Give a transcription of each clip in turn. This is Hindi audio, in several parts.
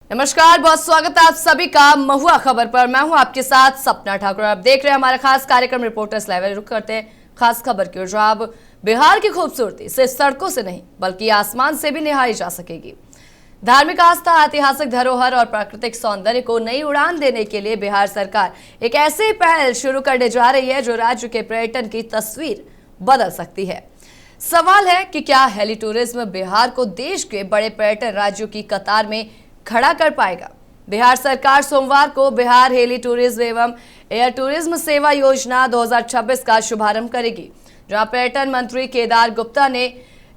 नमस्कार, बहुत स्वागत है आप सभी का महुआ खबर पर। मैं हूं आपके साथ सपना ठाकुर। आप देख रहे हैं हमारा खास कार्यक्रम रिपोर्टर्स लाइव। रुक करते हैं खास खबर की ओर, जो अब बिहार की खूबसूरती सिर्फ सड़कों से नहीं बल्कि आसमान से भी निहारी जा सकेगी। धार्मिक आस्था, ऐतिहासिक धरोहर और प्राकृतिक सौंदर्य को नई उड़ान देने के लिए बिहार सरकार एक ऐसी पहल शुरू करने जा रही है जो राज्य के पर्यटन की तस्वीर बदल सकती है। सवाल है कि क्या हेली टूरिज्म बिहार को देश के बड़े पर्यटन राज्यों की कतार में खड़ा कर पाएगा। बिहार सरकार सोमवार को बिहार हेली टूरिज्म एवं एयर टूरिज्म सेवा योजना 2026 का शुभारंभ करेगी, जहां पर्यटन मंत्री केदार गुप्ता ने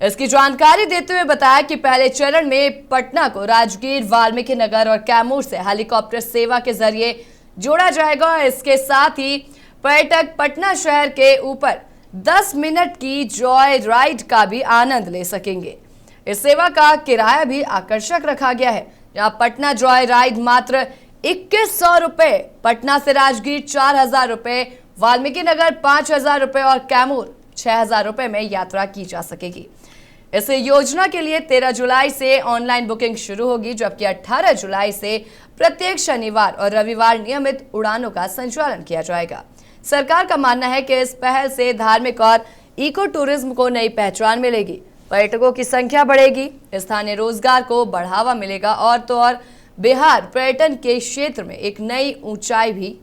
इसकी जानकारी देते हुए बताया कि पहले चरण में पटना को राजगीर, वाल्मीकि नगर और कैमूर से हेलीकॉप्टर सेवा के जरिए जोड़ा जाएगा। इसके साथ ही पर्यटक पटना शहर के ऊपर 10 मिनट की जॉय राइड का भी आनंद ले सकेंगे। इस सेवा का किराया भी आकर्षक रखा गया है, जहां पटना जॉय राइड मात्र 2100 रुपए, पटना से राजगीर 4000 रुपए, वाल्मीकि नगर 5000 रुपए और कैमूर 6000 रुपए में यात्रा की जा सकेगी। इस योजना के लिए 13 जुलाई से ऑनलाइन बुकिंग शुरू होगी, जबकि 18 जुलाई से प्रत्येक शनिवार और रविवार नियमित उड़ानों का संचालन किया जाएगा। सरकार का मानना है कि इस पहल से धार्मिक और इको टूरिज्म को नई पहचान मिलेगी, पर्यटकों की संख्या बढ़ेगी, स्थानीय रोजगार को बढ़ावा मिलेगा और तो और बिहार पर्यटन के क्षेत्र में एक नई ऊंचाई भी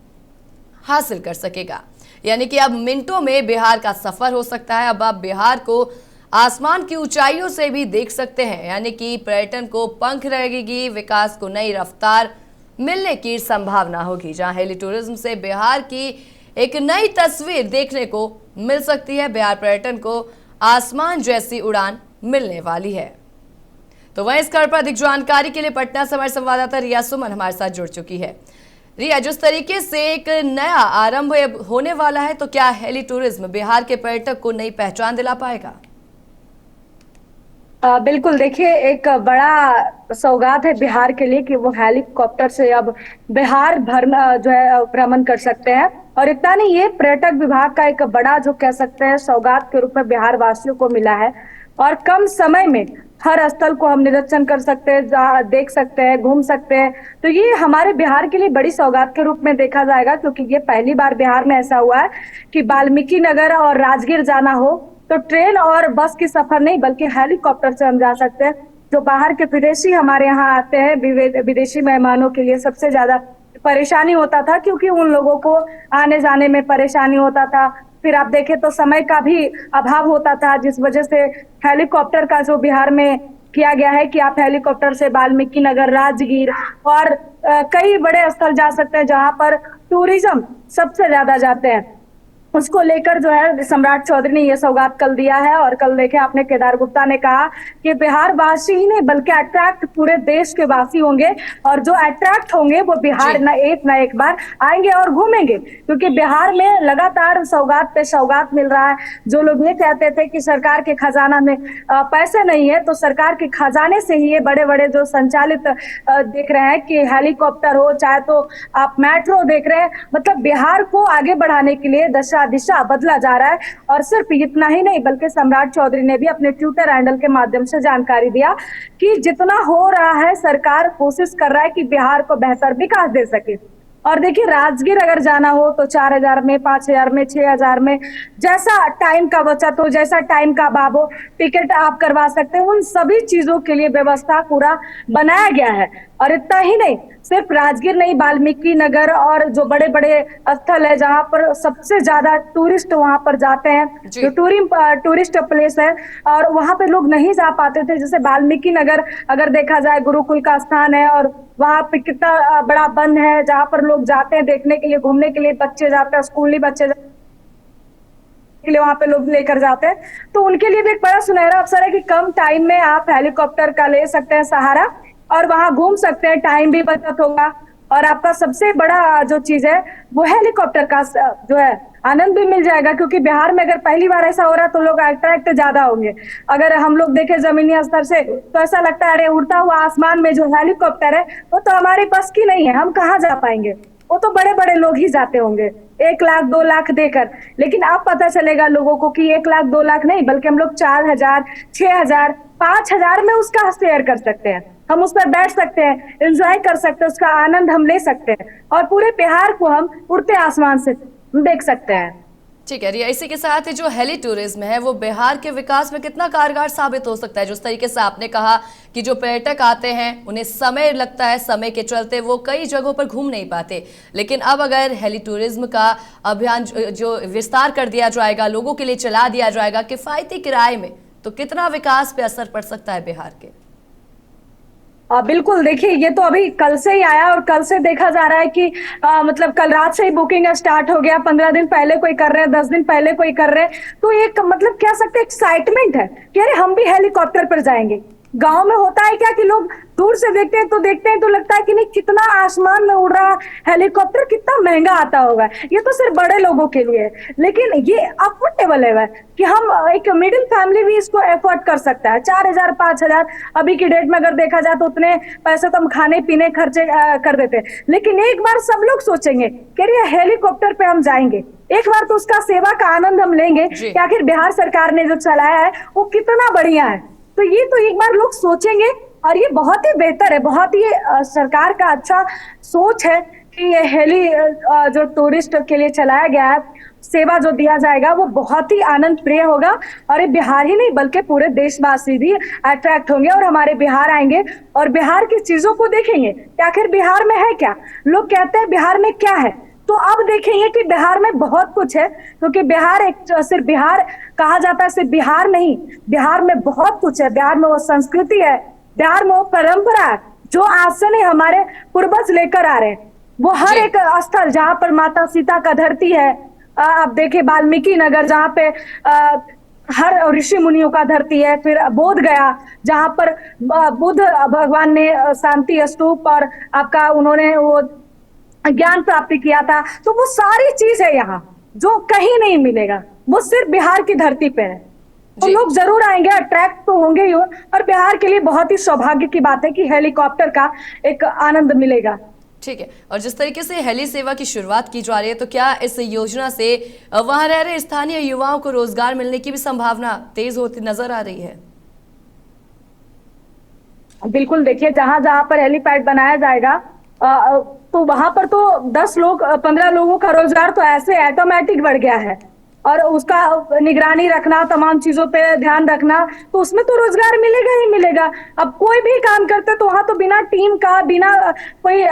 हासिल कर सकेगा। यानी कि अब मिनटों में बिहार का सफर हो सकता है। अब आप बिहार को आसमान की ऊंचाइयों से भी देख सकते हैं। यानी कि पर्यटन को पंख लगेगी, विकास को नई रफ्तार मिलने की संभावना होगी, जहां हेली टूरिज्म से बिहार की एक नई तस्वीर देखने को मिल सकती है। बिहार पर्यटन को आसमान जैसी उड़ान मिलने वाली है। तो वहीं इस खबर पर अधिक जानकारी के लिए पटना से हमारे संवाददाता रिया सुमन हमारे साथ जुड़ चुकी है। रिया, जिस तरीके से एक नया आरंभ होने वाला है, तो क्या हेली टूरिज्म बिहार के पर्यटक को नई पहचान दिला पाएगा? बिल्कुल, देखिए, एक बड़ा सौगात है बिहार के लिए कि वो हेलीकॉप्टर से अब बिहार भर जो है भ्रमण कर सकते हैं। और इतना नहीं, ये पर्यटक विभाग का एक बड़ा जो कह सकते हैं सौगात के रूप में बिहार वासियों को मिला है। और कम समय में हर स्थल को हम निरीक्षण कर सकते हैं, देख सकते हैं, घूम सकते हैं। तो ये हमारे बिहार के लिए बड़ी सौगात के रूप में देखा जाएगा, क्योंकि ये पहली बार बिहार में ऐसा हुआ है कि वाल्मीकि नगर और राजगीर जाना हो तो ट्रेन और बस की सफर नहीं बल्कि हेलीकॉप्टर से हम जा सकते हैं। जो बाहर के विदेशी हमारे यहाँ आते हैं, विदेशी मेहमानों के लिए सबसे ज्यादा परेशानी होता था, क्योंकि उन लोगों को आने जाने में परेशानी होता था। फिर आप देखें तो समय का भी अभाव होता था, जिस वजह से हेलीकॉप्टर का जो बिहार में किया गया है कि आप हेलीकॉप्टर से वाल्मीकि नगर, राजगीर और कई बड़े स्थल जा सकते हैं जहां पर टूरिज्म सबसे ज्यादा जाते हैं। उसको लेकर जो है सम्राट चौधरी ने यह सौगात कल दिया है। और कल देखे आपने, केदार गुप्ता ने कहा कि बिहार वासी ही नहीं बल्कि अट्रैक्ट पूरे देश के वासी होंगे, और जो अट्रैक्ट होंगे वो बिहार न एक बार आएंगे और घूमेंगे, क्योंकि बिहार में लगातार सौगात पे सौगात मिल रहा है। जो लोग ये कहते थे कि सरकार के खजाना में पैसे नहीं है, तो सरकार के खजाने से ही ये बड़े बड़े जो संचालित देख रहे हैं कि हेलीकॉप्टर हो, चाहे तो आप मेट्रो देख रहे हैं, मतलब बिहार को आगे बढ़ाने के लिए दिशा बदला जा रहा है। और सिर्फ इतना ही नहीं बल्कि सम्राट चौधरी ने भी अपने ट्विटर हैंडल के माध्यम से जानकारी दिया कि जितना हो रहा है सरकार कोशिश कर रहा है कि बिहार को बेहतर विकास दे सके। और देखिए, राजगीर अगर जाना हो तो 4000 में, 5000 में, 6000 में, जैसा टाइम का बचत हो, जैसा टाइम का अभाव हो, टिकट आप करवा सकते हैं। उन सभी चीजों के लिए व्यवस्था पूरा बनाया गया है। और इतना ही नहीं, सिर्फ राजगीर नहीं, वाल्मीकि नगर और जो बड़े बड़े स्थल है जहां पर सबसे ज्यादा टूरिस्ट वहां पर जाते हैं, जो टूरिस्ट प्लेस है और वहां पे लोग नहीं जा पाते थे। जैसे वाल्मीकि नगर अगर देखा जाए, गुरुकुल का स्थान है और वहां पे कितना बड़ा वन है जहां पर लोग जाते हैं देखने के लिए, घूमने के लिए। बच्चे जाते हैं, स्कूली बच्चे के लिए वहां पे लोग लेकर जाते हैं। तो उनके लिए भी एक बड़ा सुनहरा अवसर है कि कम टाइम में आप हेलीकॉप्टर का ले सकते हैं सहारा और वहां घूम सकते हैं, टाइम भी बचत होगा। और आपका सबसे बड़ा जो चीज है वो हेलीकॉप्टर का जो है आनंद भी मिल जाएगा, क्योंकि बिहार में अगर पहली बार ऐसा हो रहा है तो लोग अट्रैक्ट ज्यादा होंगे। अगर हम लोग देखें जमीनी स्तर से तो ऐसा लगता है अरे उड़ता हुआ आसमान में जो हेलीकॉप्टर है वो तो हमारे पास की नहीं है, हम कहाँ जा पाएंगे, वो तो बड़े बड़े लोग ही जाते होंगे 1 लाख 2 लाख देकर। लेकिन अब पता चलेगा लोगों को कि 1 लाख 2 लाख नहीं बल्कि हम लोग 4000, 6000 5,000 में उसका शेयर कर सकते हैं, हम उस पर बैठ सकते हैं, एंजॉय कर सकते हैं, उसका आनंद हम ले सकते हैं और पूरे बिहार को हम उड़ते आसमान से देख सकते हैं। ठीक है रिया, इसी के साथ ही जो हेली टूरिज्म है वो बिहार के विकास में कितना कारगर साबित हो सकता है? जिस तरीके से आपने कहा कि जो पर्यटक आते हैं उन्हें समय लगता है, समय के चलते वो कई जगहों पर घूम नहीं पाते, लेकिन अब अगर हेली टूरिज्म का अभियान जो विस्तार कर दिया जाएगा, लोगों के लिए चला दिया जाएगा किफायती किराए में, तो कितना विकास पे असर पड़ सकता है बिहार के? बिल्कुल, देखिए ये तो अभी कल से ही आया और कल से देखा जा रहा है कि मतलब कल रात से ही बुकिंग स्टार्ट हो गया, 15 दिन पहले कोई कर रहे हैं, 10 दिन पहले कोई कर रहे हैं। तो एक मतलब कह सकते हैं एक्साइटमेंट है कि अरे हम भी हेलीकॉप्टर पर जाएंगे। गांव में होता है क्या कि लोग दूर से देखते हैं तो लगता है कि नहीं कितना आसमान में उड़ रहा हेलीकॉप्टर, कितना महंगा आता होगा, ये तो सिर्फ बड़े लोगों के लिए है। लेकिन ये अफोर्डेबल है कि हम एक मिडिल फैमिली भी इसको एफोर्ड कर सकता है। 4,000 5,000 अभी की डेट में अगर देखा जाए तो उतने पैसे तो हम खाने पीने खर्चे कर देते हैं। लेकिन एक बार सब लोग सोचेंगे कि ये हेलीकॉप्टर पे हम जाएंगे, एक बार तो उसका सेवा का आनंद हम लेंगे कि आखिर बिहार सरकार ने जो चलाया है वो कितना बढ़िया है। तो ये तो एक बार लोग सोचेंगे और ये बहुत ही बेहतर है, बहुत ही सरकार का अच्छा सोच है कि ये हेली जो टूरिस्ट के लिए चलाया गया है, सेवा जो दिया जाएगा वो बहुत ही आनंद प्रिय होगा। और ये बिहार ही नहीं बल्कि पूरे देशवासी भी अट्रैक्ट होंगे और हमारे बिहार आएंगे और बिहार की चीजों को देखेंगे कि आखिर बिहार में है क्या। लोग कहते हैं बिहार में क्या है, तो अब देखेंगे कि बिहार में बहुत कुछ है, क्योंकि बिहार एक सिर्फ बिहार कहा जाता है, सिर्फ बिहार नहीं, बिहार में बहुत कुछ है। बिहार में वो संस्कृति है, बिहार में वो परंपरा है जो आज से नहीं हमारे पूर्वज लेकर आ रहे हैं। वो हर एक स्थल जहाँ पर माता सीता का धरती है, आप देखिए वाल्मीकि नगर जहाँ पे हर ऋषि मुनियों का धरती है, फिर बोध गया जहाँ पर बुद्ध भगवान ने शांति स्तूप और आपका उन्होंने वो ज्ञान प्राप्ति किया था। तो वो सारी चीज है यहाँ जो कहीं नहीं मिलेगा, वो सिर्फ बिहार की धरती पे है। तो लोग जरूर आएंगे, अट्रैक्ट तो होंगे ही। और बिहार के लिए बहुत ही सौभाग्य की बात है कि हेलीकॉप्टर का एक आनंद मिलेगा। ठीक है, और जिस तरीके से हेली सेवा की शुरुआत की जा रही है, तो क्या इस योजना से वहां रह रहे स्थानीय युवाओं को रोजगार मिलने की भी संभावना तेज होती नजर आ रही है? बिल्कुल, देखिए जहां जहां पर हेलीपैड बनाया जाएगा तो वहां पर तो 10 लोग 15 लोगों का रोजगार तो ऐसे ऑटोमेटिक बढ़ गया है। और उसका निगरानी रखना, तमाम चीजों पे ध्यान रखना, तो उसमें तो रोजगार मिलेगा ही मिलेगा। अब कोई भी काम करते तो वहां तो बिना टीम का, बिना कोई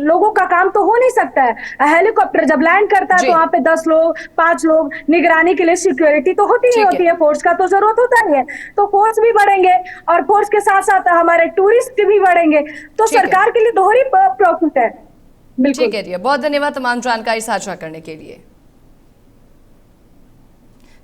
लोगों का काम तो हो नहीं सकता है। हेलीकॉप्टर जब लैंड करता है तो वहां पे 10 लोग 5 लोग निगरानी के लिए, सिक्योरिटी तो होती ही होती है, फोर्स का तो जरूरत होता ही है। तो फोर्स भी बढ़ेंगे और फोर्स के साथ साथ हमारे टूरिस्ट भी बढ़ेंगे, तो सरकार के लिए दोहरी प्रॉफिट है। ठीक है रिया, बहुत धन्यवाद तमाम जानकारी साझा करने के लिए।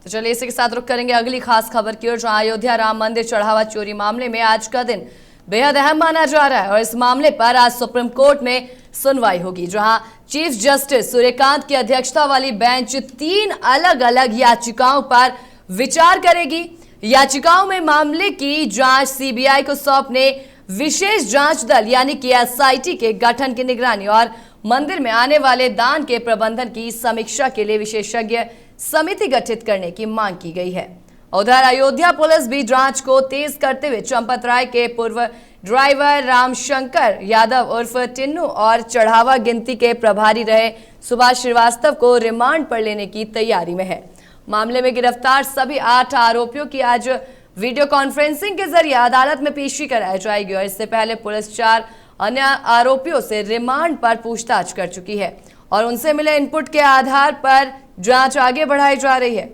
तो चलिए इसी के साथ रुक करेंगे अगली खास खबर की ओर, जहां अयोध्या राम मंदिर चढ़ावा चोरी मामले में आज का दिन बेहद अहम माना जा रहा है और इस मामले पर आज सुप्रीम कोर्ट में सुनवाई होगी, जहां चीफ जस्टिस सूर्यकांत की अध्यक्षता वाली बेंच 3 अलग अलग याचिकाओं पर विचार करेगी। याचिकाओं में मामले की जांच सीबीआई को सौंपने, विशेष जांच दल यानी कि एसआईटी के गठन की निगरानी और मंदिर में आने वाले दान के प्रबंधन की समीक्षा के लिए विशेषज्ञ समिति गठित करने की मांग की गई है। उधर अयोध्या पुलिस भी जांच को तेज करते हुए चंपत राय के पूर्व ड्राइवर रामशंकर यादव उर्फ टिन्नू और चढ़ावा गिनती के प्रभारी रहे सुभाष श्रीवास्तव को रिमांड पर लेने की तैयारी में है। मामले में गिरफ्तार सभी 8 आरोपियों की आज वीडियो कॉन्फ्रेंसिंग के जरिए अदालत में पेशी कराई जाएगी और इससे पहले पुलिस 4 अन्य आरोपियों से रिमांड पर पूछताछ कर चुकी है और उनसे मिले इनपुट के आधार पर जांच आगे बढ़ाई जा रही है।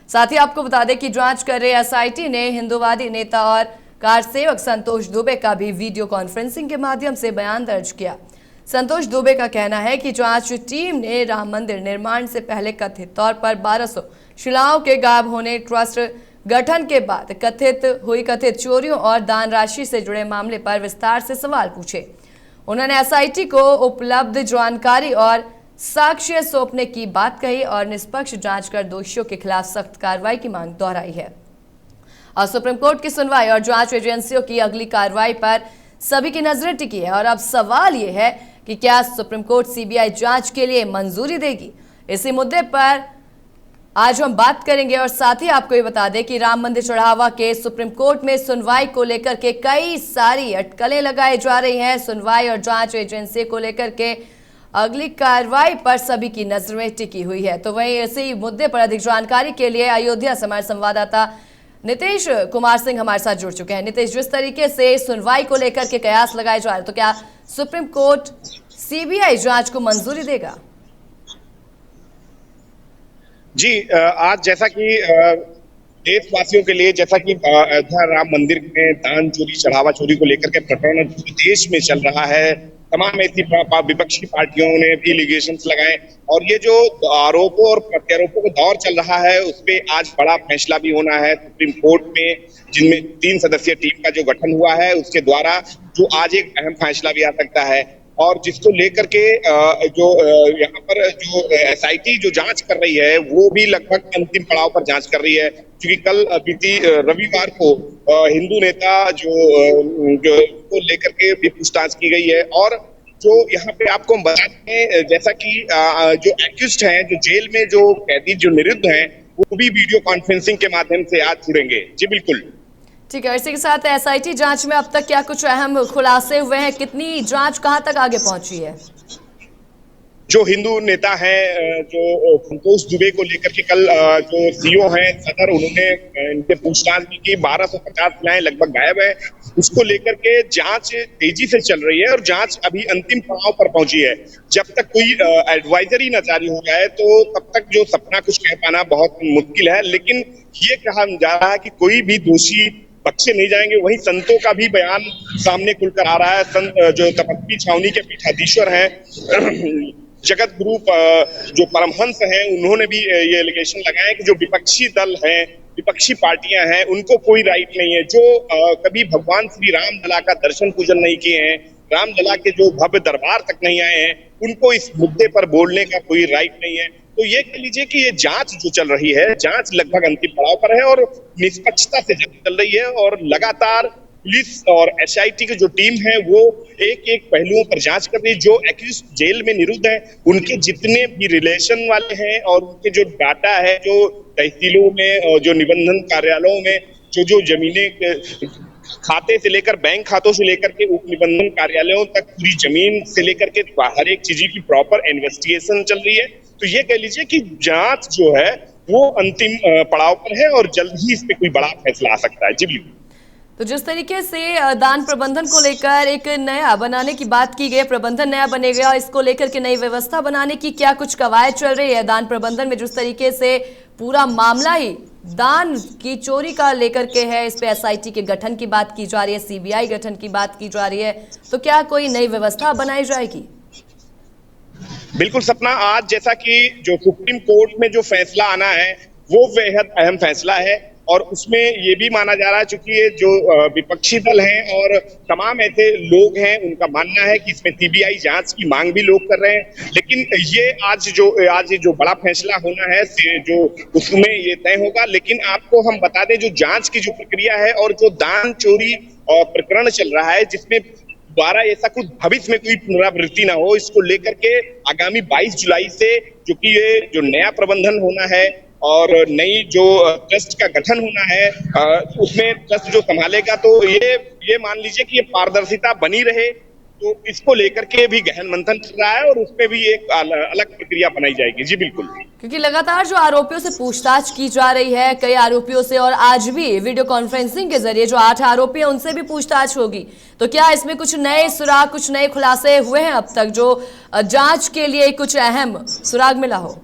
साथ ही आपको बता दें कि जांच कर रहे एसआईटी ने हिंदूवादी नेता और कार सेवक संतोष दुबे का भी वीडियो कॉन्फ्रेंसिंग के माध्यम से बयान दर्ज किया। संतोष दुबे का कहना है कि जांच टीम ने राम मंदिर निर्माण से पहले कथित तौर पर 1200 शिलाओं के गायब होने, ट्रस्ट गठन के बाद कथित चोरियों और दान राशि से जुड़े मामले पर विस्तार से सवाल पूछे। उन्होंने एसआईटी को उपलब्ध जानकारी और साक्ष्य सौंपने की बात कही और निष्पक्ष जांच कर दोषियों के खिलाफ सख्त कार्रवाई की मांग दोहराई है। और सुप्रीम कोर्ट की सुनवाई और जांच एजेंसियों की अगली कार्रवाई पर सभी की नजरें टिकी है और अब सवाल यह है कि क्या सुप्रीम कोर्ट सीबीआई जांच के लिए मंजूरी देगी। इसी मुद्दे पर आज हम बात करेंगे और साथ ही आपको ये बता दें कि राम मंदिर चढ़ावा के सुप्रीम कोर्ट में सुनवाई को लेकर के कई सारी अटकलें लगाई जा रही हैं। सुनवाई और जांच एजेंसी को लेकर के अगली कार्रवाई पर सभी की नजरें टिकी हुई है। तो वहीं इसी मुद्दे पर अधिक जानकारी के लिए अयोध्या से हमारे संवाददाता नीतीश कुमार सिंह हमारे साथ जुड़ चुके हैं। नीतीश, जिस तरीके से सुनवाई को लेकर के कयास लगाए जा रहे हैं, तो क्या सुप्रीम कोर्ट सीबीआई जांच को मंजूरी देगा? जी, आज जैसा कि देशवासियों के लिए, जैसा कि अयोध्या राम मंदिर में दान चोरी चढ़ावा चोरी को लेकर के प्रकरण देश में चल रहा है, तमाम ऐसी विपक्षी पार्टियों ने भी एलिगेशंस लगाए और ये जो आरोपों और प्रत्यारोपों का दौर चल रहा है उस पे आज बड़ा फैसला भी होना है सुप्रीम कोर्ट में, जिनमें 3 सदस्यीय टीम का जो गठन हुआ है उसके द्वारा जो आज एक अहम फैसला भी आ सकता है। और जिसको लेकर के जो यहाँ पर जो एसआईटी जो जांच कर रही है वो भी लगभग अंतिम पड़ाव पर जांच कर रही है, क्योंकि कल बीती रविवार को हिंदू नेता जो को लेकर के भी पूछताछ की गई है। और जो यहाँ पे आपको बता दें, जैसा कि जो एक्यूज्ड हैं, जो जेल में जो कैदी जो निरुद्ध हैं, वो भी वीडियो कॉन्फ्रेंसिंग के माध्यम से आज जुड़ेंगे। जी बिल्कुल, ठीक है। इसी के साथ एसआईटी जांच में अब तक क्या कुछ अहम खुलासे हुए हैं? कितनी जांच कहां तक आगे पहुंची है? जो हिंदू नेता हैं, जो संतोष दुबे को लेकर के कल जो सीओ हैं सदर, उन्होंने इनके पूछताछ भी की। 1250 महिलाएं लगभग गायब है, उसको लेकर के जांच तेजी से चल रही है और जांच अभी अंतिम पड़ाव पर पहुंची है। जब तक कोई एडवाइजरी न जारी हो जाए तो तब तक जो सपना कुछ कह पाना बहुत मुश्किल है, लेकिन ये कहा जा रहा है कि कोई भी दोषी बख्शे नहीं जाएंगे। वहीं संतों का भी बयान सामने खुलकर आ रहा है। संत जो तपस्वी छावनी के पीठाधीश्वर हैं, जगत गुरु जो परमहंस हैं, उन्होंने भी ये एलिगेशन लगाया कि जो विपक्षी दल हैं, विपक्षी पार्टियां हैं, उनको कोई राइट नहीं है। जो कभी भगवान श्री राम लला का दर्शन पूजन नहीं किए हैं, राम लला के जो भव्य दरबार तक नहीं आए हैं, उनको इस मुद्दे पर बोलने का कोई राइट नहीं है। तो ये कह लीजिए कि ये जांच जो चल रही है, जांच लगभग अंतिम पड़ाव पर है और निष्पक्षता से चल रही है। और लगातार पुलिस और एसआईटी की जो टीम है वो एक एक पहलुओं पर जांच कर रही है। जो एक्यूज्ड जेल में निरुद्ध हैं, उनके जितने भी रिलेशन वाले हैं और उनके जो डाटा है, जो तहसीलों में और जो निबंधन कार्यालयों में जो जमीनें, खाते से लेकर बैंक खातों से लेकर के उप निबंधन कार्यालयों तक पूरी जमीन से लेकर के हर एक चीज की प्रॉपर इन्वेस्टिगेशन चल रही है। तो ये कह लीजिए कि जांच जो है वो अंतिम पड़ाव पर है और जल्द ही इस पे कोई बड़ा फैसला आ सकता है। जी बिल्कुल। तो जिस तरीके से दान प्रबंधन को लेकर एक नया बनाने की बात की गई, प्रबंधन नया बनेगा, इसको लेकर के नई व्यवस्था बनाने की क्या कुछ कवायद चल रही है दान प्रबंधन में? जिस तरीके से पूरा मामला ही दान की चोरी का लेकर के है, इस पे एसआईटी के गठन की बात की जा रही है, सीबीआई गठन की बात की जा रही है, तो क्या कोई नई व्यवस्था बनाई जाएगी? बिल्कुल सपना, आज जैसा कि जो सुप्रीम कोर्ट में जो फैसला आना है वो बेहद अहम फैसला है और उसमें ये भी माना जा रहा है, चूंकि ये जो विपक्षी दल हैं और तमाम ऐसे लोग हैं, उनका मानना है कि इसमें सीबीआई जांच की मांग भी लोग कर रहे हैं। लेकिन ये आज जो बड़ा फैसला होना है जो उसमें ये तय होगा। लेकिन आपको हम बता दें, जो जांच की जो प्रक्रिया है और जो दान चोरी प्रकरण चल रहा है, जिसमें द्वारा ऐसा कुछ भविष्य में कोई पुनरावृत्ति ना हो, इसको लेकर के आगामी 22 जुलाई से जो कि ये जो नया प्रबंधन होना है और नई जो ट्रस्ट का गठन होना है, उसमें ट्रस्ट जो संभालेगा, तो ये मान लीजिए कि ये पारदर्शिता बनी रहे, तो इसको लेकर के भी गहन मंथन चल रहा है और उसमें भी एक अलग प्रक्रिया बनाई जाएगी। जी बिल्कुल, क्योंकि लगातार जो आरोपियों से पूछताछ की जा रही है, कई आरोपियों से, और आज भी वीडियो कॉन्फ्रेंसिंग के जरिए जो 8 आरोपी हैं उनसे भी पूछताछ होगी, तो क्या इसमें कुछ नए सुराग, कुछ नए खुलासे हुए हैं अब तक जो जांच के लिए कुछ अहम सुराग मिला हो?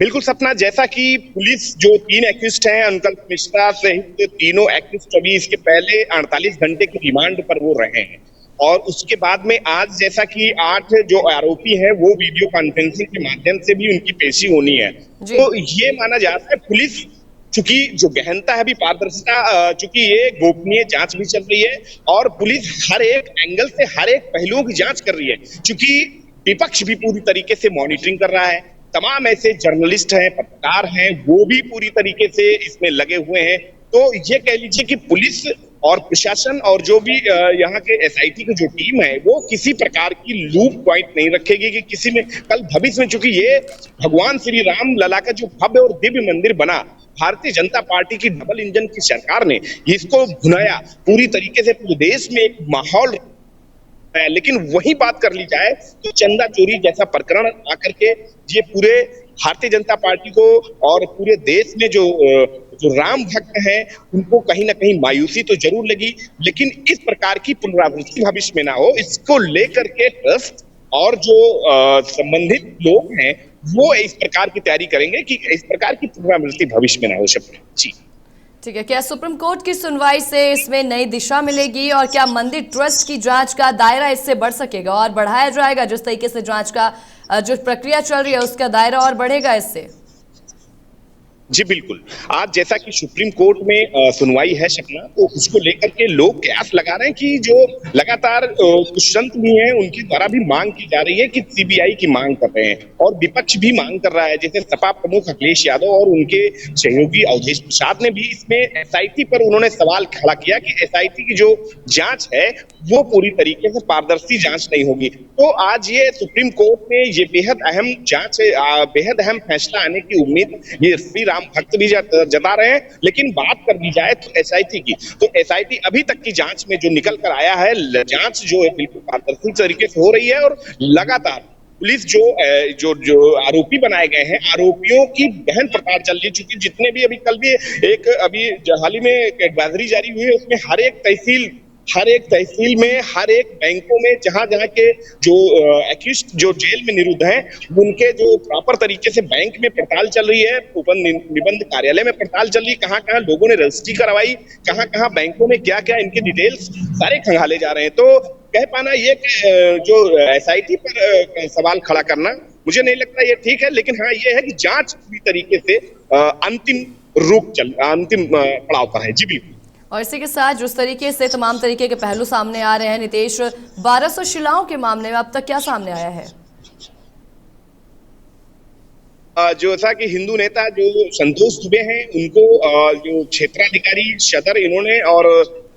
बिल्कुल सपना, जैसा कि पुलिस जो 3 एक्यूज्ड हैं, अंकल मिश्रा सहित तीनों एक्यूज्ड अभी इसके पहले 48 घंटे की रिमांड पर वो रहे हैं और उसके बाद में आज जैसा कि 8 जो आरोपी हैं वो वीडियो कॉन्फ्रेंसिंग के माध्यम से भी उनकी पेशी होनी है। तो ये माना जाता है पुलिस, चूंकि जो गहनता है अभी पारदर्शिता, चूंकि ये गोपनीय जांच भी चल रही है और पुलिस हर एक एंगल से हर एक पहलुओं की जांच कर रही है, चूंकि विपक्ष भी पूरी तरीके से मॉनिटरिंग कर रहा है, तमाम ऐसे जर्नलिस्ट हैं, पत्रकार हैं, वो भी पूरी तरीके से इसमें लगे हुए हैं। तो ये कह लीजिए कि पुलिस और प्रशासन और जो भी यहाँ के एसआईटी की जो टीम है वो किसी प्रकार की लूप पॉइंट नहीं रखेगी कि किसी में कल भविष्य में, चूंकि ये भगवान श्री राम लला का जो भव्य और दिव्य मंदिर बना, भारतीय जनता पार्टी की डबल इंजन की सरकार ने इसको भुनाया, पूरी तरीके से पूरे देश में एक माहौल है। लेकिन वही बात कर ली जाए तो चंदा चोरी जैसा प्रकरण आकर के ये पूरे भारतीय जनता पार्टी को और पूरे देश में जो राम भक्त हैं उनको कहीं ना कहीं मायूसी तो जरूर लगी, लेकिन इस प्रकार की पुनरावृत्ति भविष्य में ना हो, इसको लेकर के ट्रस्ट और जो संबंधित लोग हैं वो इस प्रकार की तैयारी करेंगे कि इस प्रकार की पुनरावृत्ति भविष्य में ना हो सके। जी ठीक है, क्या सुप्रीम कोर्ट की सुनवाई से इसमें नई दिशा मिलेगी और क्या मंदिर ट्रस्ट की जांच का दायरा इससे बढ़ सकेगा और बढ़ाया जाएगा? जिस तरीके से जांच का जो प्रक्रिया चल रही है उसका दायरा और बढ़ेगा इससे? जी बिल्कुल, आज जैसा कि सुप्रीम कोर्ट में सुनवाई है सपना, तो उसको लेकर के लोग कयास लगा रहे हैं कि जो लगातार कुछ संत भी हैं उनके द्वारा भी मांग की जा रही है कि सीबीआई की मांग कर रहे हैं और विपक्ष भी मांग कर रहा है। जैसे सपा प्रमुख अखिलेश यादव और उनके सहयोगी अवधेश प्रसाद ने भी इसमें एसआईटी पर उन्होंने सवाल खड़ा किया कि एसआईटी की जो जांच है वो पूरी तरीके से पारदर्शी जांच नहीं होगी। तो आज ये सुप्रीम कोर्ट में ये बेहद अहम जांच, बेहद अहम फैसला आने की उम्मीद ये श्री राम भक्त भी जता रहे हैं। लेकिन बात कर दी जाए तो एसआईटी की, तो एसआईटी अभी तक की जांच में जो निकल कर आया है, जांच जो है बिल्कुल पारदर्शी तरीके से हो रही है और लगातार पुलिस जो आरोपी बनाए गए हैं, आरोपियों की गहन पड़ताल चल रही है। चूंकि जितने भी अभी कल भी अभी हाल ही में एडवाइजरी जारी हुई है, उसमें हर एक तहसील में, हर एक बैंकों में जहां के जो एक्यूज्ड जो जेल में निरुद्ध हैं, उनके जो प्रॉपर तरीके से बैंक में पड़ताल चल रही है, उप निबंध कार्यालय में पड़ताल चल रही है, कहां लोगों ने रजिस्ट्री करवाई, कहां बैंकों में क्या इनके डिटेल्स सारे खंगाले जा रहे हैं। तो कह पाना ये जो एसआईटी पर सवाल खड़ा करना मुझे नहीं लगता ये ठीक है, लेकिन हाँ ये है कि जांच पूरी तरीके से अंतिम पड़ाव पर है। जी बिल्कुल। और इसी के साथ जिस तरीके से तमाम तरीके के पहलू सामने आ रहे हैं, नितेश, 1200 शिलाओं के मामले में अब तक क्या सामने आया है? जैसा कि हिंदू नेता जो संतोष दुबे हैं उनको जो क्षेत्राधिकारी सदर इन्होंने और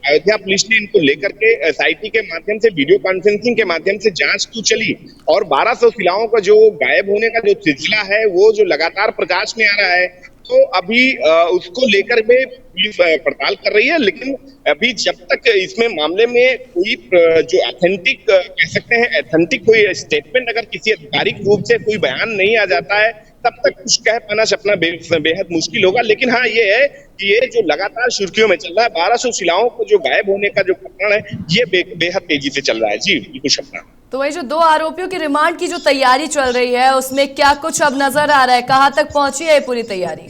अयोध्या पुलिस ने इनको लेकर के एसआईटी के माध्यम से वीडियो कॉन्फ्रेंसिंग के माध्यम से जांच तो चली और 1200 शिलाओं का जो गायब होने का जो सिलसिला है वो जो लगातार प्रकाश में आ रहा है, तो अभी उसको लेकर में पुलिस पड़ताल कर रही है। लेकिन अभी जब तक इसमें मामले में कोई जो ऑथेंटिक कह सकते हैं, ऑथेंटिक कोई स्टेटमेंट अगर किसी आधिकारिक रूप से कोई बयान नहीं आ जाता है, तब तक कुछ कह पाना सपना बेहद मुश्किल होगा। लेकिन हाँ ये है कि ये जो लगातार सुर्खियों में चल रहा है, 1200 शिलाओं को जो गायब होने का जो प्रकरण है, ये बेहद तेजी से चल रहा है। जी बिल्कुल सपना। तो वही जो 2 आरोपियों की रिमांड की जो तैयारी चल रही है उसमें क्या कुछ अब नजर आ रहा है? कहां तक पहुंची है पूरी तैयारी?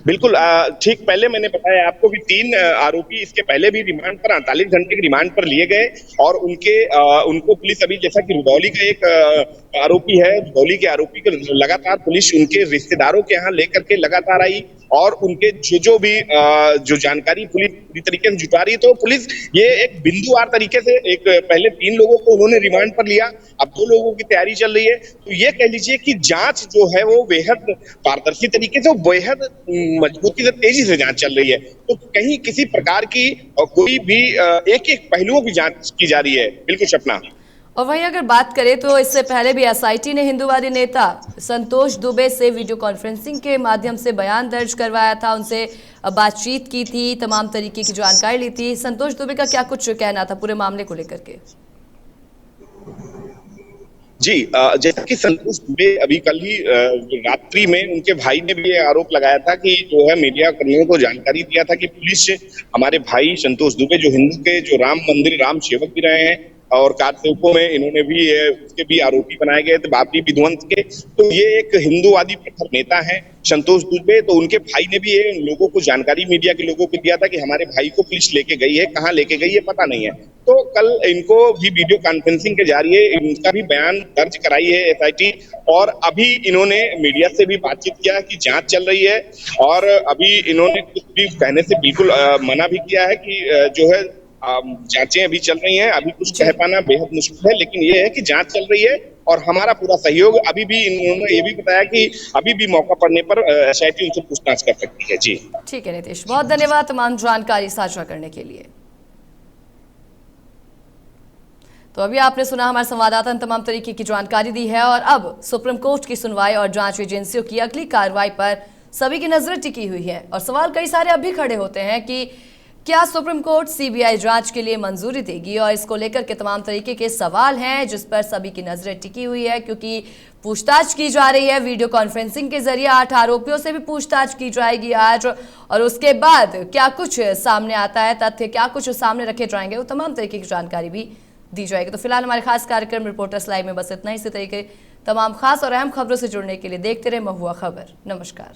बिल्कुल ठीक पहले मैंने बताया आपको भी 3 आरोपी इसके पहले भी रिमांड पर 48 घंटे की रिमांड पर लिए गए और उनको पुलिस अभी, जैसा कि रुदौली का एक आरोपी है, रुदौली के आरोपी को लगातार पुलिस उनके रिश्तेदारों के यहाँ लेकर के लगातार आई और उनके जो भी जो जानकारी पुलिस पूरी तरीके से जुटा रही है। तो पुलिस ये एक बिंदुवार तरीके से एक पहले 3 लोगों को उन्होंने रिमांड पर लिया, अब 2 लोगों की तैयारी चल रही है। तो ये कह लीजिए कि जांच जो है वो बेहद पारदर्शी तरीके से, बेहद मजबूती से, तेजी से जांच चल रही है। तो कहीं किसी प्रकार की कोई भी एक पहलुओं की जांच की जा रही है। बिल्कुल सपना। और वहीं अगर बात करें तो इससे पहले भी एसआईटी ने हिंदूवादी नेता संतोष दुबे से वीडियो कॉन्फ्रेंसिंग के माध्यम से बयान दर्ज करवाया था, उनसे बातचीत की थी, तमाम तरीके की जानकारी ली थी। संतोष दुबे का क्या कुछ कहना था पूरे मामले को लेकर के? जी जैसा कि संतोष दुबे अभी कल ही रात्रि में उनके भाई ने भी आरोप लगाया था कि जो है मीडिया कर्मियों को जानकारी दिया था कि पुलिस हमारे भाई संतोष दुबे जो हिंदू के जो राम मंदिर राम सेवक भी रहे हैं और कारसेवकों में इन्होंने भी उसके भी आरोपी बनाए गए थे बाबरी विध्वंस के। तो ये एक हिंदूवादी प्रखर नेता है संतोष दुबे। तो उनके भाई ने भी ये लोगों को जानकारी मीडिया के लोगों को दिया था कि हमारे भाई को पुलिस लेके गई है, कहाँ लेके गई है पता नहीं है। तो कल इनको भी वीडियो कॉन्फ्रेंसिंग के जरिए इनका भी बयान दर्ज कराई है एसआईटी और अभी इन्होंने मीडिया से भी बातचीत किया कि जांच चल रही है और अभी इन्होंने कुछ भी कहने से बिल्कुल मना भी किया है कि जो है जांचें अभी चल रही हैं, अभी कुछ कह पाना बेहद मुश्किल है। लेकिन ये है कि जांच चल रही है और हमारा पूरा सहयोग। अभी भी इन्होंने ये भी बताया कि अभी भी मौका पड़ने पर SIT उनसे पूछताछ कर सकती है। जी ठीक है नीतीश, बहुत धन्यवाद तमाम जानकारी साझा करने के लिए। तो अभी आपने सुना हमारे संवाददाता ने तमाम तरीके की जानकारी दी है और अब सुप्रीम कोर्ट की सुनवाई और जांच एजेंसियों की अगली कार्रवाई पर सभी की नजरें टिकी हुई है और सवाल कई सारे अब भी खड़े होते हैं कि क्या सुप्रीम कोर्ट CBI जांच के लिए मंजूरी देगी, और इसको लेकर के तमाम तरीके के सवाल हैं जिस पर सभी की नजरें टिकी हुई है क्योंकि पूछताछ की जा रही है। वीडियो कॉन्फ्रेंसिंग के जरिए 8 आरोपियों से भी पूछताछ की जाएगी आज, और उसके बाद क्या कुछ सामने आता है, तथ्य क्या कुछ सामने रखे जाएंगे, वो तमाम तरीके की जानकारी भी दी जाएगी। तो फिलहाल हमारे खास कार्यक्रम रिपोर्टर्स लाइव में बस इतना ही। इसी तरीके तमाम खास और अहम खबरों से जुड़ने के लिए देखते रहे महुआ खबर। नमस्कार।